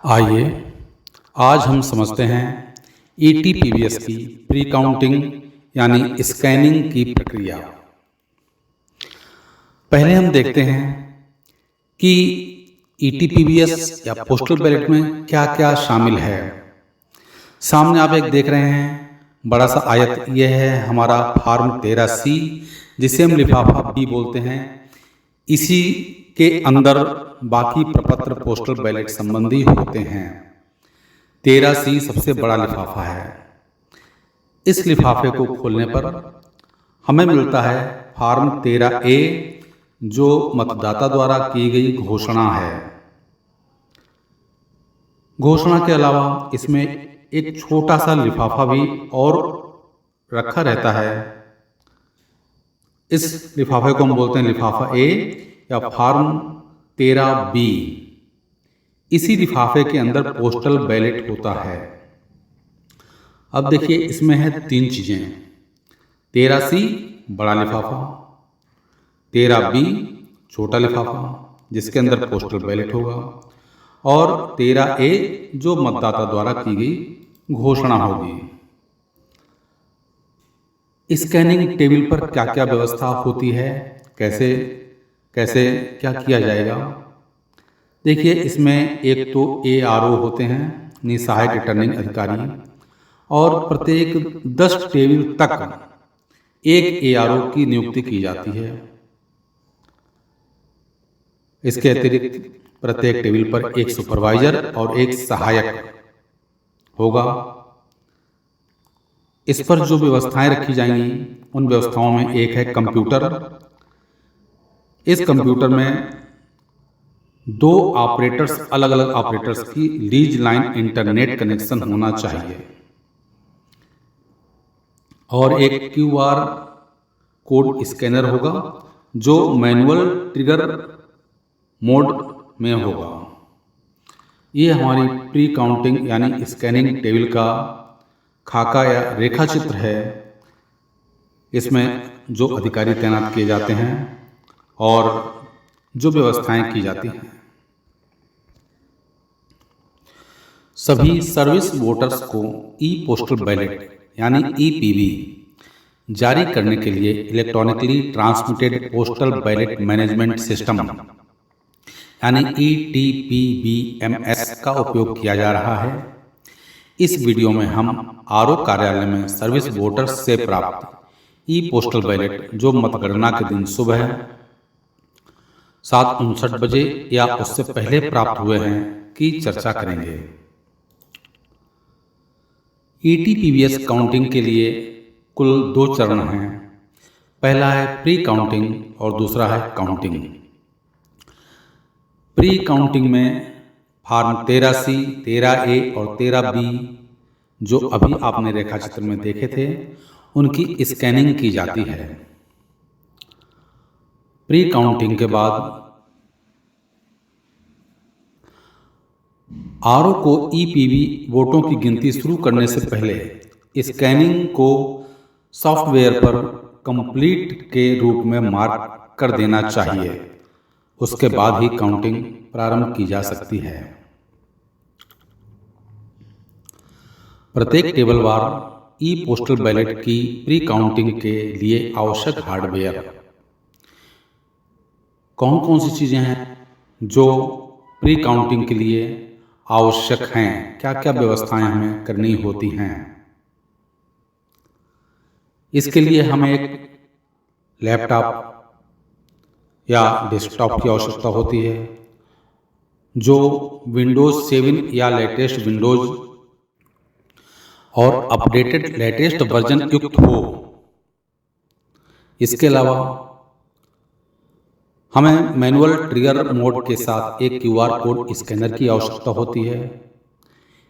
आइए आज हम समझते हैं ईटीपीबीएस की प्री काउंटिंग यानी स्कैनिंग की प्रक्रिया। पहले हम देखते हैं कि ईटीपीबीएस या पोस्टल बैलेट में क्या क्या शामिल है। सामने आप एक देख रहे हैं बड़ा सा आयत, यह है हमारा फॉर्म 13C जिसे हम लिफाफा बी बोलते हैं। इसी के अंदर बाकी प्रपत्र पोस्टल बैलेट संबंधी होते हैं। 13C सबसे बड़ा लिफाफा है। इस लिफाफे को खोलने पर हमें मिलता है फॉर्म 13A जो मतदाता द्वारा की गई घोषणा है। घोषणा के अलावा इसमें एक छोटा सा लिफाफा भी और रखा रहता है। इस लिफाफे को हम बोलते हैं लिफाफा ए या फॉर्म 13B। इसी लिफाफे के अंदर पोस्टल बैलेट होता है। अब देखिए इसमें है 3 चीजें। 13C बड़ा लिफाफा, 13B छोटा लिफाफा जिसके अंदर पोस्टल बैलेट होगा, और 13A जो मतदाता द्वारा की गई घोषणा होगी। स्कैनिंग टेबल पर क्या क्या व्यवस्था होती है, कैसे कैसे क्या किया जाएगा। देखिए इसमें एक तो ARO होते हैं, सहायक रिटर्निंग अधिकारी, और प्रत्येक 10 टेबल तक एक ARO की नियुक्ति की जाती है। इसके अतिरिक्त प्रत्येक टेबल पर एक सुपरवाइजर और एक सहायक होगा। इस पर जो व्यवस्थाएं रखी जाएंगी उन व्यवस्थाओं में एक है कंप्यूटर। इस कंप्यूटर में 2 ऑपरेटर्स, अलग अलग ऑपरेटर्स की लीज लाइन इंटरनेट कनेक्शन होना चाहिए, और एक QR कोड स्कैनर होगा जो मैनुअल ट्रिगर मोड में होगा। ये हमारी प्री काउंटिंग यानी स्कैनिंग टेबल का खाका या रेखा चित्र है। इसमें जो अधिकारी तैनात किए जाते हैं और जो व्यवस्थाएं की जाती हैं। सभी सर्विस वोटर्स को ई पोस्टल बैलेट यानी EPB जारी करने के लिए electronically transmitted postal ballot management system यानी ETPBMS का उपयोग किया जा रहा है। इस वीडियो में हम RO कार्यालय में सर्विस वोटर्स से प्राप्त ई पोस्टल बैलेट जो मतगणना के दिन सुबह 7:59 बजे या उससे पहले प्राप्त हुए हैं की चर्चा करेंगे। ETPBS काउंटिंग के लिए कुल 2 चरण हैं। पहला है प्री काउंटिंग और दूसरा है काउंटिंग। प्री काउंटिंग में फॉर्म 13C, 13A और 13B जो अभी आपने रेखा चित्र में देखे थे उनकी स्कैनिंग की जाती है। प्री काउंटिंग के बाद RO को EPB वोटों की गिनती शुरू करने से पहले स्कैनिंग को सॉफ्टवेयर पर कंप्लीट के रूप में मार्क कर देना चाहिए। उसके बाद ही काउंटिंग प्रारंभ की जा सकती है। प्रत्येक टेबलवार ई पोस्टल बैलेट की प्री काउंटिंग के लिए आवश्यक हार्डवेयर कौन कौन सी चीजें हैं जो प्री काउंटिंग के लिए आवश्यक हैं, क्या क्या व्यवस्थाएं हमें करनी होती हैं। इसके लिए हमें एक लैपटॉप या डेस्कटॉप की आवश्यकता होती है जो विंडोज 7 या लेटेस्ट विंडोज और अपडेटेड लेटेस्ट वर्जन युक्त हो। इसके अलावा हमें मैनुअल ट्रिगर मोड के साथ एक QR कोड स्कैनर की आवश्यकता होती है।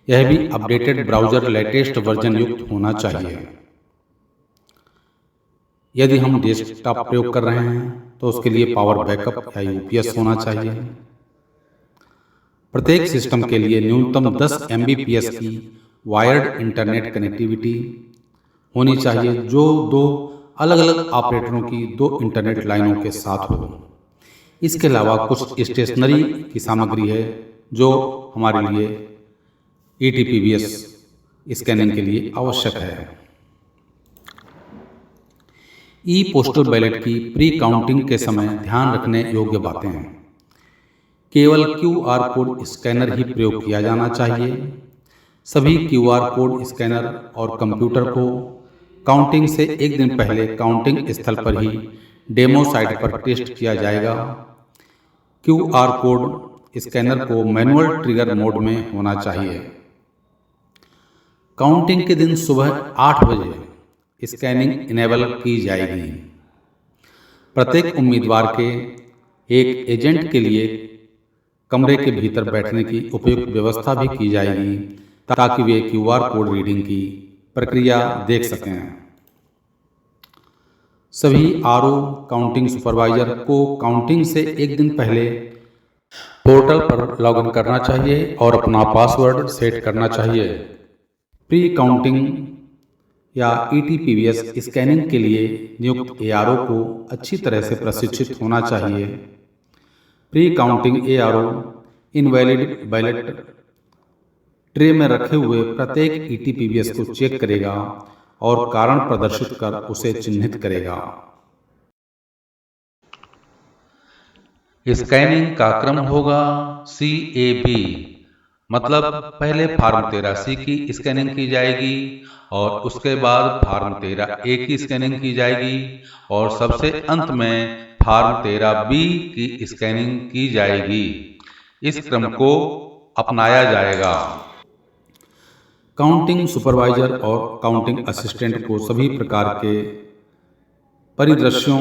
यह भी अपडेटेड ब्राउज़र लेटेस्ट वर्जन युक्त होना चाहिए। यदि हम डेस्कटॉप प्रयोग कर रहे हैं तो उसके लिए पावर बैकअप या UPS होना चाहिए। प्रत्येक सिस्टम के लिए न्यूनतम 10 Mbps की वायर्ड इंटरनेट कनेक्टिविटी होनी चाहिए जो 2 अलग अलग ऑपरेटरों की 2 इंटरनेट लाइनों के साथ हो। इसके अलावा कुछ स्टेशनरी की सामग्री है जो हमारे लिए ETPBS स्कैनिंग के लिए आवश्यक है। ई पोस्टल बैलेट की प्री काउंटिंग के समय ध्यान रखने योग्य बातें हैं। केवल QR कोड स्कैनर ही प्रयोग किया जाना चाहिए। सभी QR कोड स्कैनर और कंप्यूटर को काउंटिंग से एक दिन पहले काउंटिंग स्थल पर ही डेमो साइट पर टेस्ट किया जाएगा। QR कोड स्कैनर को मैनुअल ट्रिगर मोड में होना चाहिए। काउंटिंग के दिन सुबह 8 बजे स्कैनिंग इनेबल की जाएगी। प्रत्येक उम्मीदवार के एक एजेंट के लिए कमरे के भीतर बैठने की उपयुक्त व्यवस्था भी की जाएगी ताकि वे QR कोड रीडिंग की प्रक्रिया देख सकें। सभी RO काउंटिंग सुपरवाइजर को काउंटिंग से एक दिन पहले पोर्टल पर लॉगिन करना चाहिए और अपना पासवर्ड सेट करना चाहिए। प्री काउंटिंग या ETPBS स्कैनिंग के लिए नियुक्त ARO को अच्छी तरह से प्रशिक्षित होना चाहिए। Pre counting ARO invalid ballot tray में रखे हुए प्रत्येक ETPBS को चेक करेगा और कारण प्रदर्शित कर उसे चिन्हित करेगा। स्कैनिंग का क्रम होगा CAB, मतलब पहले फार्म 13C की स्कैनिंग की जाएगी और उसके बाद फार्म 13A की स्कैनिंग की जाएगी और सबसे अंत में फार्म 13B की स्कैनिंग की जाएगी। इस क्रम को अपनाया जाएगा। काउंटिंग सुपरवाइजर और काउंटिंग असिस्टेंट को सभी प्रकार के परिदृश्यों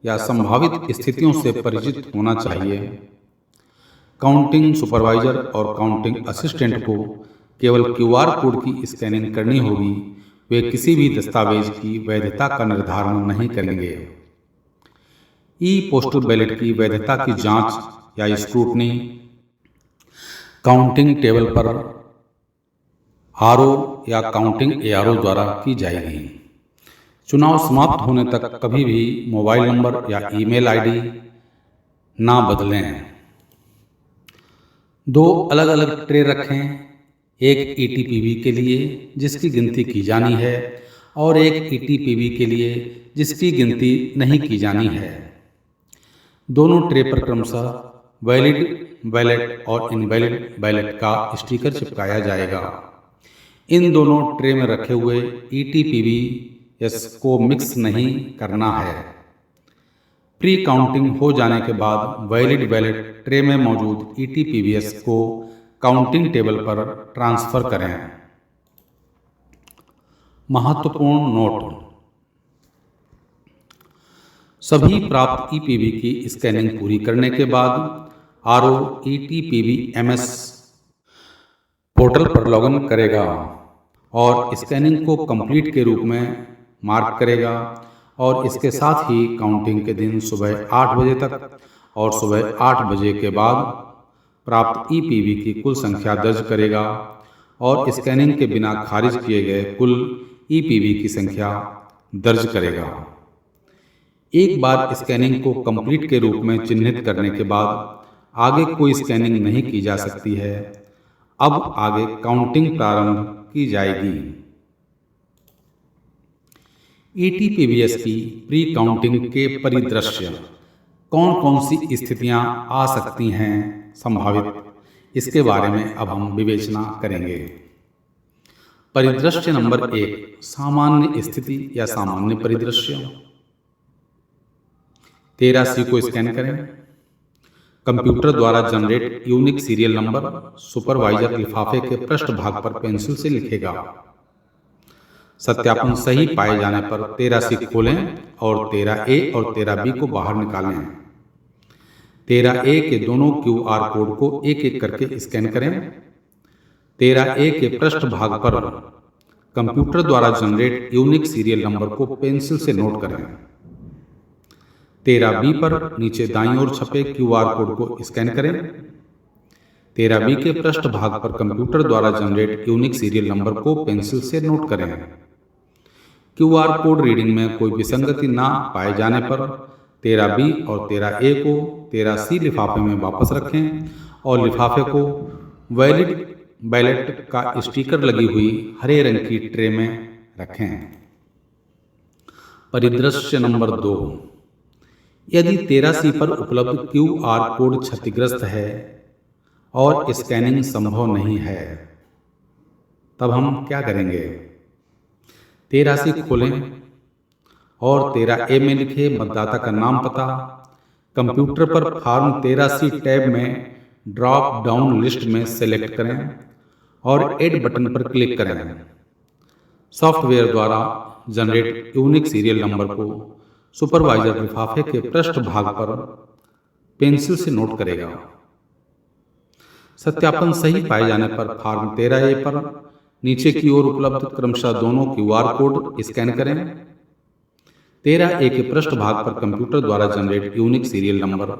या संभावित स्थितियों से परिचित होना चाहिए। काउंटिंग सुपरवाइजर और काउंटिंग असिस्टेंट को केवल QR कोड की स्कैनिंग करनी होगी। वे किसी भी दस्तावेज की वैधता का निर्धारण नहीं करेंगे। ई पोस्टल बैलेट की वैधता की जांच या स्क्रूटनी काउंटिंग टेबल पर RO या काउंटिंग ARO द्वारा की जाएगी। चुनाव समाप्त होने तक कभी भी मोबाइल नंबर या ईमेल ID ना बदलें। 2 अलग अलग ट्रे रखें, एक ETPB के लिए जिसकी गिनती की जानी है और एक ETPB के लिए जिसकी गिनती नहीं की जानी है। दोनों ट्रे पर क्रमशः वैलिड बैलेट और इनवैलिड बैलेट का स्टिकर चिपकाया जाएगा। इन दोनों ट्रे में रखे हुए ETPBS को मिक्स नहीं करना है। प्री काउंटिंग हो जाने के बाद वैलिड बैलेट ट्रे में मौजूद ETPBS को काउंटिंग टेबल पर ट्रांसफर करें। महत्वपूर्ण नोट: सभी प्राप्त EPB की स्कैनिंग पूरी करने के बाद RO ETPBMS पोर्टल पर लॉगिन करेगा और स्कैनिंग को कंप्लीट के रूप में मार्क करेगा और इसके साथ ही काउंटिंग के दिन सुबह 8 बजे तक और सुबह 8 बजे के बाद प्राप्त EPB की कुल संख्या दर्ज करेगा और स्कैनिंग के बिना खारिज किए गए कुल EPB की संख्या दर्ज करेगा। एक बार स्कैनिंग को कंप्लीट के रूप में चिन्हित करने के बाद आगे कोई स्कैनिंग नहीं की जा सकती है। अब आगे काउंटिंग प्रारंभ की जाएगी। ETPBS की प्री काउंटिंग के परिदृश्य कौन कौन सी स्थितियां आ सकती हैं संभावित, इसके बारे में अब हम विवेचना करेंगे। परिदृश्य नंबर 1, सामान्य स्थिति या सामान्य परिदृश्य। 13C को स्कैन करें। कंप्यूटर द्वारा generate unique serial number supervisor लिफाफे के पृष्ठ भाग पर पेंसिल से लिखेगा। सत्यापन सही पाए जाने पर 13C खोलें और 13A और 13B को बाहर निकालें। 13A के दोनों QR कोड को एक एक करके स्कैन करें। 13A के पृष्ठ भाग पर कंप्यूटर द्वारा जनरेट यूनिक सीरियल नंबर को पेंसिल से नोट करें। 13B पर नीचे दाईं ओर छपे QR कोड को स्कैन करें। 13B के पृष्ठ भाग पर कंप्यूटर द्वारा जनरेट यूनिक सीरियल नंबर को पेंसिल से नोट करें। QR कोड रीडिंग में कोई विसंगति ना पाए जाने पर 13B और 13A को 13C लिफाफे में वापस रखें और लिफाफे को वैलिड बैलेट का स्टिकर लगी हुई हरे रंग की ट्रे में रखें। परिदृश्य नंबर 2, यदि 13C पर उपलब्ध QR कोड क्षतिग्रस्त है और स्कैनिंग संभव नहीं है, तब हम क्या करेंगे? 13C खोलें और 13A में लिखे मतदाता का नाम पता। कंप्यूटर पर फॉर्म 13C टैब में ड्रॉप डाउन लिस्ट में सेलेक्ट करें और ऐड बटन पर क्लिक करें। सॉफ्टवेयर द्वारा जनरेट यूनिक सीरियल नंबर को सुपरवाइजर लिफाफे के पृष्ठ भाग पर पेंसिल से नोट करेगा। सत्यापन सही पाए जाने पर फॉर्म 13A पर नीचे की ओर उपलब्ध क्रमशः दोनों QR कोड स्कैन करें। 13A के पृष्ठ भाग पर कंप्यूटर द्वारा generate unique serial number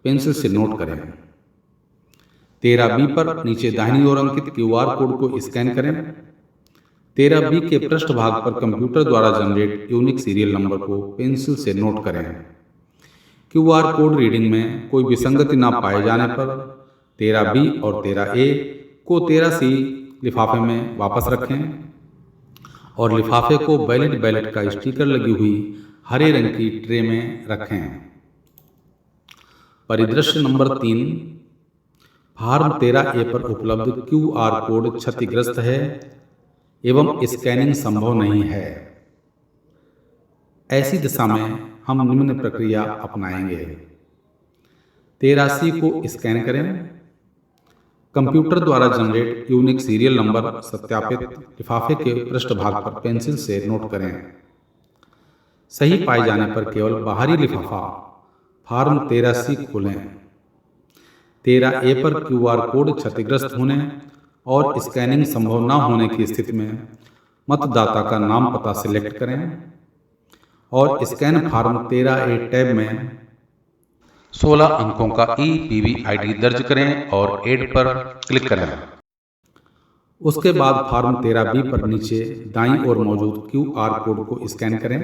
pencil से नोट करें। 13B पर नीचे दाहिनी ओर अंकित QR कोड को स्कैन करें। 13B के पृष्ठ भाग पर कंप्यूटर द्वारा जनरेट यूनिक सीरियल नंबर को पेंसिल से नोट करें। QR कोड रीडिंग में कोई विसंगति न पाए जाने पर 13B और 13A को 13C लिफाफे में वापस रखें और लिफाफे को वैलिड बैलेट का स्टिकर लगी हुई हरे रंग की ट्रे में रखें। परिदृश्य नंबर 3, फॉर्म 13A पर उपलब्ध QR कोड क्षतिग्रस्त है एवं स्कैनिंग संभव नहीं है। ऐसी दशा में हम निम्न प्रक्रिया अपनाएंगे। 13C को स्कैन करें। कंप्यूटर द्वारा जनरेट यूनिक सीरियल नंबर सत्यापित लिफाफे के पृष्ठ भाग पर पेंसिल से नोट करें। सही पाए जाने पर केवल बाहरी लिफाफा फॉर्म 13C खोलें। 13A पर QR कोड क्षतिग्रस्त होने और स्कैनिंग संभव न होने की स्थिति में मतदाता का नाम पता सिलेक्ट करें और स्कैन फॉर्म 13A टैब में 16 अंकों का EPV-ID दर्ज करें और ऐड पर क्लिक करें। उसके बाद फॉर्म 13B पर नीचे दाईं ओर मौजूद QR कोड को स्कैन करें।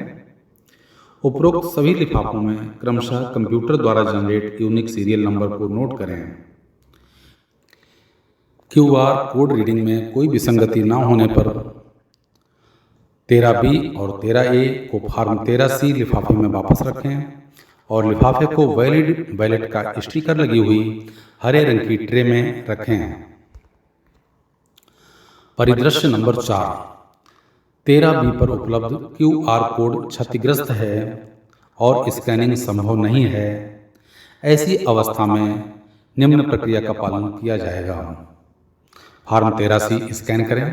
उपरोक्त सभी लिफाफों में क्रमशः कंप्यूटर द्वारा जनरेट यूनिक सीरियल नंबर को नोट करें। QR कोड रीडिंग में कोई विसंगति न होने पर 13B और 13A को फॉर्म 13C लिफाफे में वापस रखें और लिफाफे को वैलिड बैलेट का स्टिकर लगी हुई हरे रंग की ट्रे में रखें। परिदृश्य नंबर 4, 13B पर उपलब्ध QR कोड क्षतिग्रस्त है और स्कैनिंग संभव नहीं है। ऐसी अवस्था में निम्न प्रक्रिया का पालन किया जाएगा। फॉर्म 13C स्कैन करें।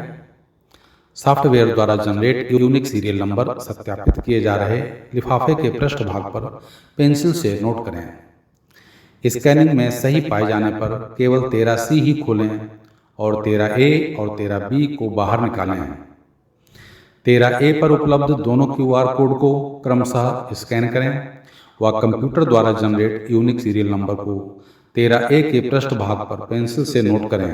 सॉफ्टवेयर द्वारा जनरेट यूनिक सीरियल नंबर सत्यापित किए जा रहे लिफाफे के पृष्ठ भाग पर पेंसिल से नोट करें। स्कैनिंग में सही पाए जाने पर केवल 13C ही खोलें और 13A और 13B को बाहर निकालें। 13A पर उपलब्ध दोनों QR कोड को क्रमशः स्कैन करें व कंप्यूटर द्वारा जनरेट यूनिक सीरियल नंबर को 13A के पृष्ठ भाग पर पेंसिल से नोट करें।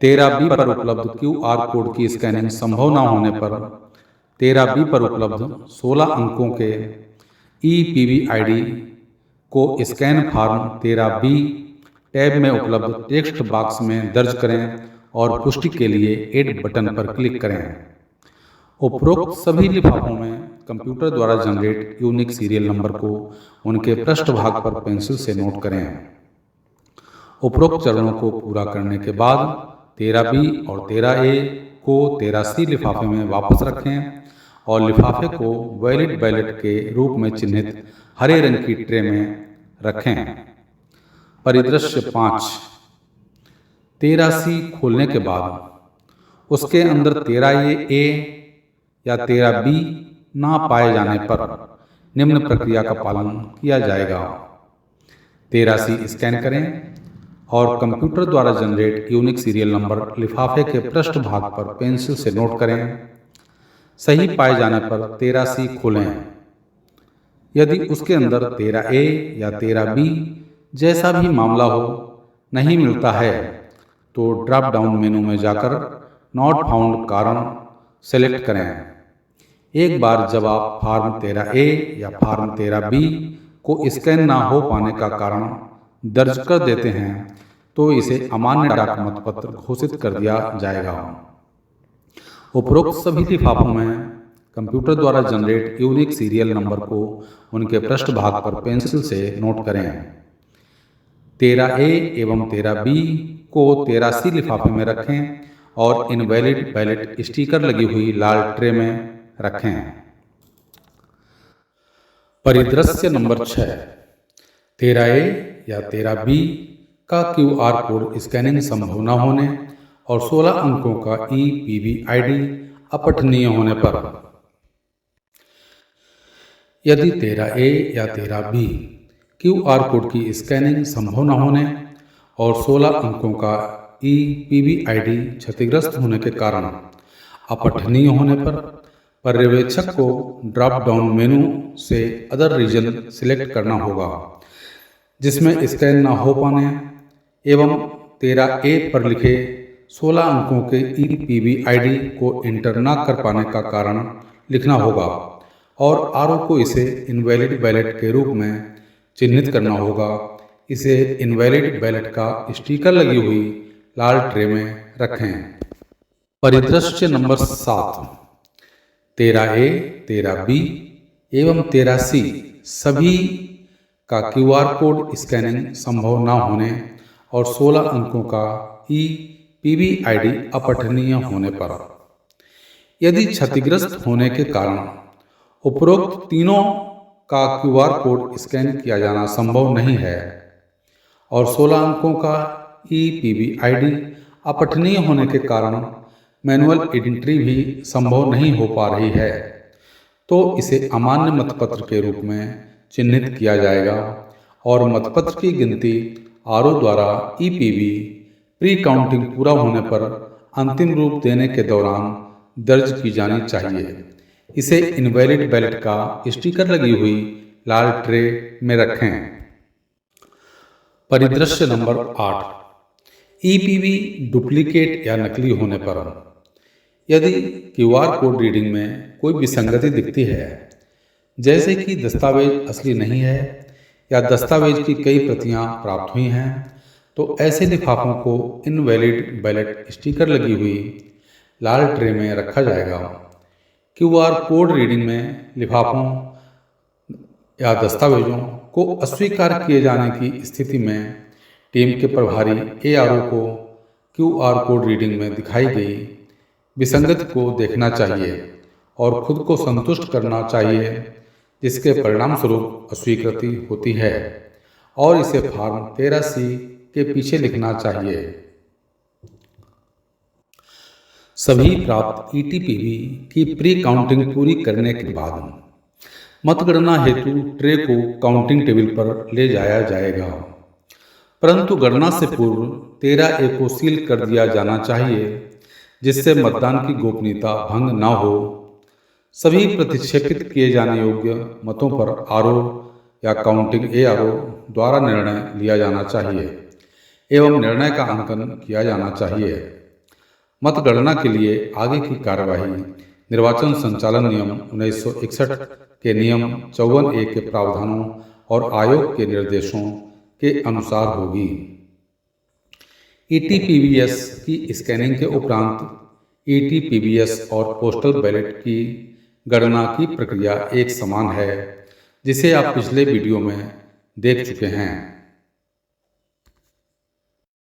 13B पर उपलब्ध QR कोड की स्कैनिंग संभव न होने पर 13B पर उपलब्ध 16 अंकों के EPV-ID को स्कैन फॉर्म 13B टैब में उपलब्ध टेक्स्ट बॉक्स में दर्ज करें और पुष्टि के लिए ऐड बटन पर क्लिक करें। उपरोक्त सभी लिफाफों में कंप्यूटर द्वारा जनरेट यूनिक सीरियल नंबर को उनके पृष्ठ भाग पर पेंसिल से नोट करें। उपरोक्त चरणों को पूरा करने के बाद 13B और 13A को 13C लिफाफे में वापस रखें और लिफाफे को वैलिड बैलेट के रूप में चिन्हित हरे रंग की ट्रे में रखें। परिदृश्य 5, 13C खोलने के बाद उसके अंदर 13A या 13B ना पाए जाने पर निम्न प्रक्रिया का पालन किया जाएगा। 13C स्कैन करें और कंप्यूटर द्वारा जनरेट यूनिक सीरियल नंबर लिफाफे के पृष्ठ भाग पर पेंसिल से नोट करें। सही पाए जाने पर 13C खोलें। यदि उसके अंदर 13A या 13B जैसा भी मामला हो नहीं मिलता है तो ड्रॉप डाउन मेनू में जाकर नॉट फाउंड कारण सेलेक्ट करें। एक बार जब आप फॉर्म 13A या फॉर्म 13B को स्कैन ना हो पाने का कारण दर्ज कर देते हैं तो इसे अमान्य डाक मतपत्र घोषित कर दिया जाएगा। उपरोक्त सभी लिफाफों में कंप्यूटर द्वारा जनरेट यूनिक सीरियल नंबर को उनके पृष्ठभाग पर पेंसिल से नोट करें। 13A एवं 13B को 13C लिफाफे में रखें और इनवैलिड बैलेट स्टिकर लगी हुई लाल ट्रे में रखें। परिदृश्य नंबर 6। 13A या 13B का QR कोड स्कैनिंग संभव न होने और 16 अंकों का EPBID अपठनीय होने पर। यदि 13A या 13B QR कोड की स्कैनिंग संभव न होने और 16 अंकों का EPBID क्षतिग्रस्त होने के कारण अपठनीय होने पर पर्यवेक्षक को ड्रॉप डाउन मेनू से अदर रीजन सिलेक्ट करना होगा, जिसमें स्कैन न हो पाने एवं 13A पर लिखे 16 अंकों के EPBID को इंटर न कर पाने का कारण लिखना होगा और RO को इसे इनवैलिड बैलेट के रूप में चिन्हित करना होगा। इसे इनवैलिड बैलेट का स्टिकर लगी हुई लाल ट्रे में रखें। परिदृश्य नंबर 7। 13A, 13B एवं 13C सभी का QR कोड स्कैनिंग संभव न होने और 16 अंकों का EPBID अपठनीय होने पर। यदि क्षतिग्रस्त होने के कारण उपरोक्त तीनों का QR कोड स्कैन किया जाना संभव नहीं है और 16 अंकों का EPBID अपठनीय होने के कारण मैनुअल एंट्री भी संभव नहीं हो पा रही है, तो इसे अमान्य मतपत्र के रूप में चिन्हित किया जाएगा और मतपत्र की गिनती RO द्वारा EPB प्री काउंटिंग पूरा होने पर अंतिम रूप देने के दौरान दर्ज की जानी चाहिए। इसे इनवैलिड बैलेट का स्टिकर लगी हुई लाल ट्रे में रखें। परिदृश्य नंबर 8। EPB डुप्लीकेट या नकली होने पर। यदि QR कोड रीडिंग में कोई विसंगति दिखती है, जैसे कि दस्तावेज असली नहीं है या दस्तावेज की कई प्रतियां प्राप्त हुई हैं, तो ऐसे लिफाफों को इनवैलिड बैलेट स्टिकर लगी हुई लाल ट्रे में रखा जाएगा। QR कोड रीडिंग में लिफाफों या दस्तावेजों को अस्वीकार किए जाने की स्थिति में टीम के प्रभारी ARO को QR कोड रीडिंग में दिखाई गई विसंगति को देखना चाहिए और खुद को संतुष्ट करना चाहिए, जिसके परिणाम स्वरूप अस्वीकृति होती है और इसे फॉर्म 13C के पीछे लिखना चाहिए। सभी प्राप्त ETPB की प्री काउंटिंग पूरी करने के बाद मतगणना हेतु ट्रे को काउंटिंग टेबल पर ले जाया जाएगा, परंतु गणना से पूर्व 13A को सील कर दिया जाना चाहिए, जिससे मतदान की गोपनीयता भंग न हो। सभी प्रतिक्षेपित किए जाने योग्य मतों पर RO या काउंटिंग ARO द्वारा निर्णय लिया जाना चाहिए एवं निर्णय का अंकन किया जाना चाहिए। मतगणना के लिए आगे की कार्यवाही निर्वाचन संचालन नियम 1961 के नियम 54A के प्रावधानों और आयोग के निर्देशों के अनुसार होगी। ETPBS की स्कैनिंग के उपरांत ETPBS और पोस्टल बैलेट की गणना की प्रक्रिया एक समान है, जिसे आप पिछले वीडियो में देख चुके हैं।